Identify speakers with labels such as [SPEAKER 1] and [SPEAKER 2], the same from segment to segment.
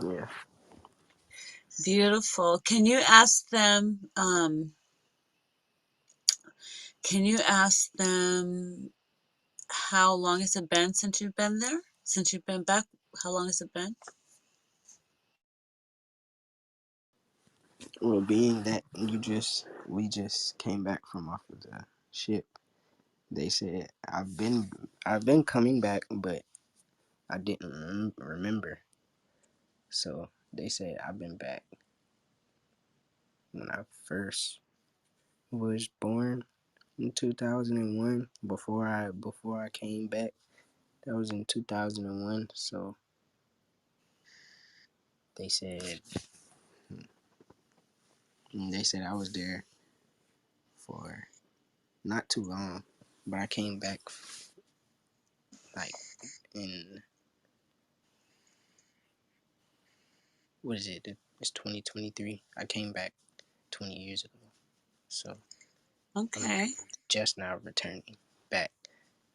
[SPEAKER 1] Yeah.
[SPEAKER 2] Beautiful. Can you ask them, how long has it been since you've been there? Since you've been back, how long has it been?
[SPEAKER 1] Well, being that we just came back from off of the ship, they said I've been coming back, but I didn't remember. So they said I've been back when I first was born in 2001. Before I came back, that was in 2001. So they said I was there for not too long, but I came back like in what is it? It's 2023. I came back 20 years ago. So I'm
[SPEAKER 2] Okay.
[SPEAKER 1] just now returning back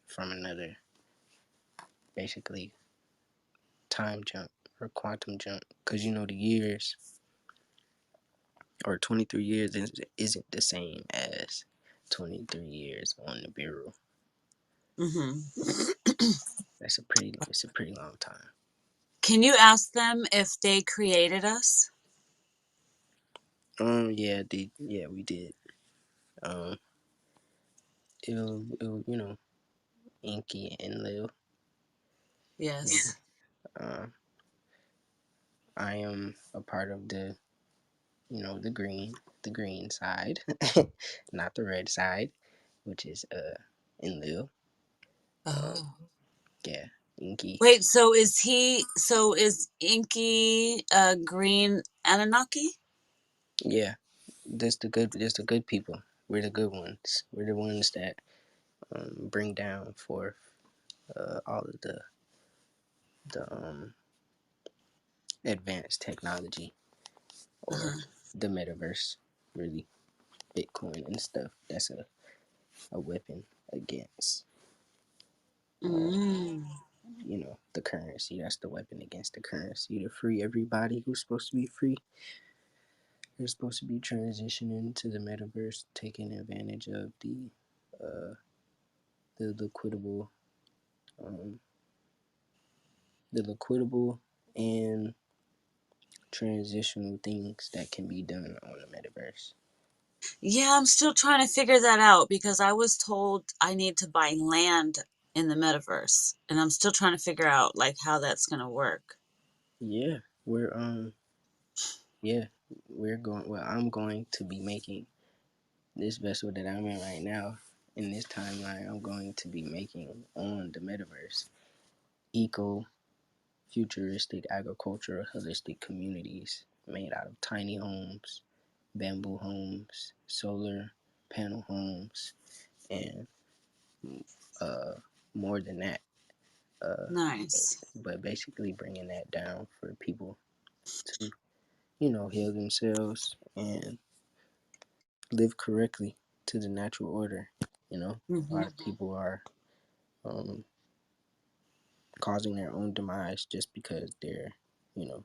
[SPEAKER 1] from another basically time jump or quantum jump, because you know the years or 23 years isn't the same as 23 years on Nibiru. It's a pretty long time.
[SPEAKER 2] Can you ask them if they created us?
[SPEAKER 1] Yeah, we did. Um it'll Inky and Lil.
[SPEAKER 2] Yes.
[SPEAKER 1] Uh, I am a part of the green side, not the red side, which is in Lil.
[SPEAKER 2] Oh.
[SPEAKER 1] Yeah, Inky.
[SPEAKER 2] Wait, so is Inky green Anunnaki?
[SPEAKER 1] Yeah, there's the good people. We're the good ones. We're the ones that bring down forth all of the advanced technology or
[SPEAKER 2] Uh-huh.
[SPEAKER 1] the metaverse, really Bitcoin and stuff. That's a weapon against
[SPEAKER 2] Mm.
[SPEAKER 1] the currency. That's the weapon against the currency to free everybody who's supposed to be free. They're supposed to be transitioning to the metaverse, taking advantage of uh, the liquidable, um, the liquidable and transitional things that can be done on the metaverse.
[SPEAKER 2] Yeah, I'm still trying to figure that out because I was told I need to buy land in the metaverse, and I'm still trying to figure out like how that's gonna work.
[SPEAKER 1] Yeah, we're yeah, we're going. Well, I'm going to be making this vessel that I'm in right now. In this timeline, I'm going to be making on the metaverse eco futuristic agricultural holistic communities made out of tiny homes, bamboo homes, solar panel homes, and uh, more than that. Uh,
[SPEAKER 2] Nice.
[SPEAKER 1] but basically bringing that down for people to, heal themselves and live correctly to the natural order. A
[SPEAKER 2] Mm-hmm.
[SPEAKER 1] lot of people are um, causing their own demise just because they're, you know,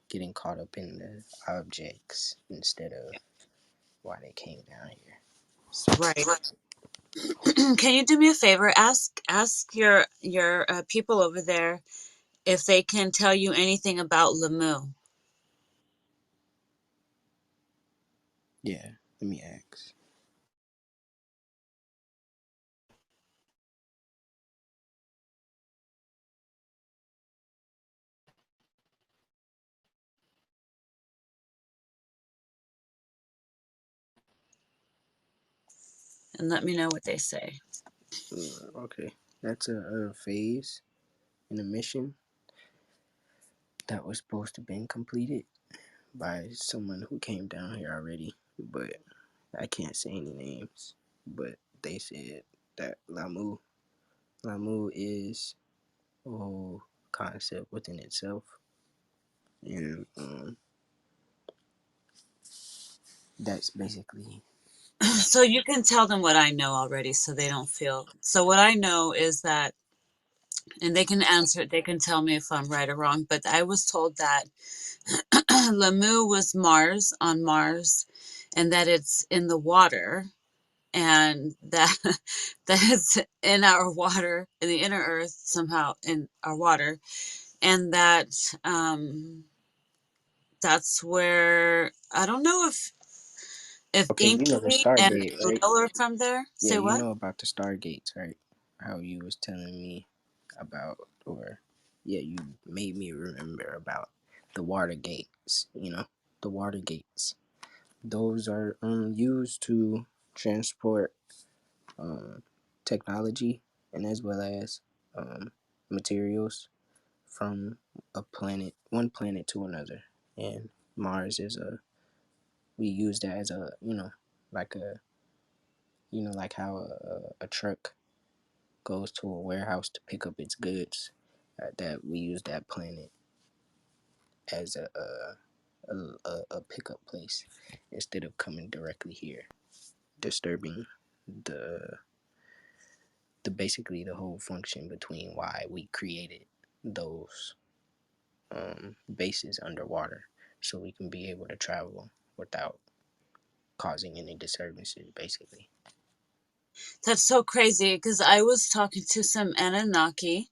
[SPEAKER 1] getting caught up in the objects instead of why they came down here. So,
[SPEAKER 2] Right. Can you do me a favor? Ask your people over there if they can tell you anything about Lemu.
[SPEAKER 1] yeah, let me ask.
[SPEAKER 2] And let me know what they say.
[SPEAKER 1] Okay, that's a phase in a mission that was supposed to have been completed by someone who came down here already, but I can't say any names. But they said that Lamu is a whole concept within itself, and that's basically
[SPEAKER 2] So you can tell them what I know already so they don't feel. So what I know is that And they can answer it. They can tell me if I'm right or wrong. But I was told that Lamu was Mars on Mars, and that it's in the water, and that that it's in our water, in the inner Earth somehow in our water, and that that's where I don't know if
[SPEAKER 1] Okay, you know the
[SPEAKER 2] Inky and
[SPEAKER 1] Stargate, right?
[SPEAKER 2] Ariel are from there.
[SPEAKER 1] Yeah,
[SPEAKER 2] Say
[SPEAKER 1] you
[SPEAKER 2] what?
[SPEAKER 1] know about the Stargates, right? How you was telling me about, or yeah, you made me remember about the water gates. You know, the water gates. Those are used to transport um, technology and as well as um, materials from one planet to another. And Mars is we use that as a, like a, like how a truck goes to a warehouse to pick up its goods. That we use that planet as a pickup place instead of coming directly here, disturbing the the basically the whole function between why we created those bases underwater, so we can be able to travel without causing any disturbances, basically.
[SPEAKER 2] That's so crazy because I was talking to some Anunnaki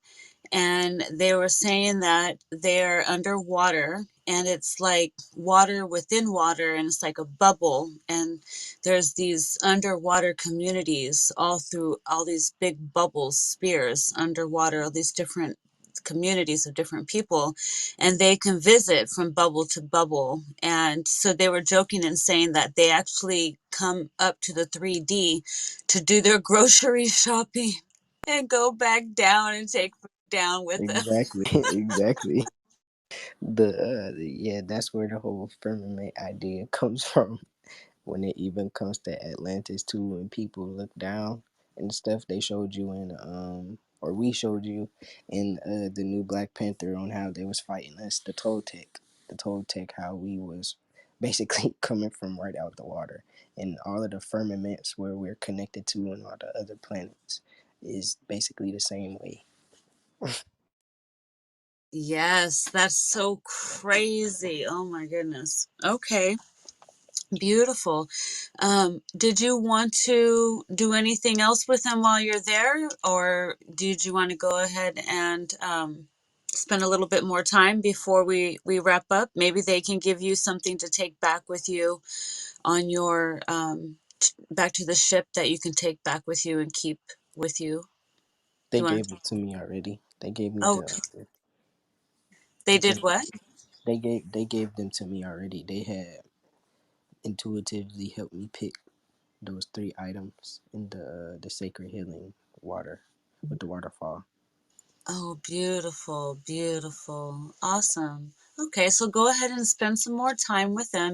[SPEAKER 2] and they were saying that they're underwater and it's like water within water and it's like a bubble and there's these underwater communities all through all these big bubbles spheres underwater, all these different communities of different people, and they can visit from bubble to bubble. And so they were joking and saying that they actually come up to the 3D to do their grocery shopping and go back down and take food down with them.
[SPEAKER 1] Exactly, exactly. Yeah, that's where the whole firmament idea comes from. When it even comes to Atlantis too, and people look down and stuff, they showed you in or we showed you in the new Black Panther on how they was fighting us, the Toltec, how we was basically coming from right out the water, and all of the firmaments where we're connected to and all the other planets is basically the same way.
[SPEAKER 2] Yes, that's so crazy. Oh my goodness. Okay, beautiful. Did you want to do anything else with them while you're there, or did you want to go ahead and spend a little bit more time before we wrap up? Maybe they can give you something to take back with you on your back to the ship that you can take back with you and keep with you.
[SPEAKER 1] They
[SPEAKER 2] You want
[SPEAKER 1] gave
[SPEAKER 2] to?
[SPEAKER 1] it to me already. They gave me
[SPEAKER 2] Oh,
[SPEAKER 1] the
[SPEAKER 2] they did
[SPEAKER 1] they
[SPEAKER 2] what?
[SPEAKER 1] they gave them to me already. They had intuitively helped me pick those three items in the sacred healing water with the waterfall.
[SPEAKER 2] Oh, beautiful, beautiful. Awesome. Okay, so go ahead and spend some more time with them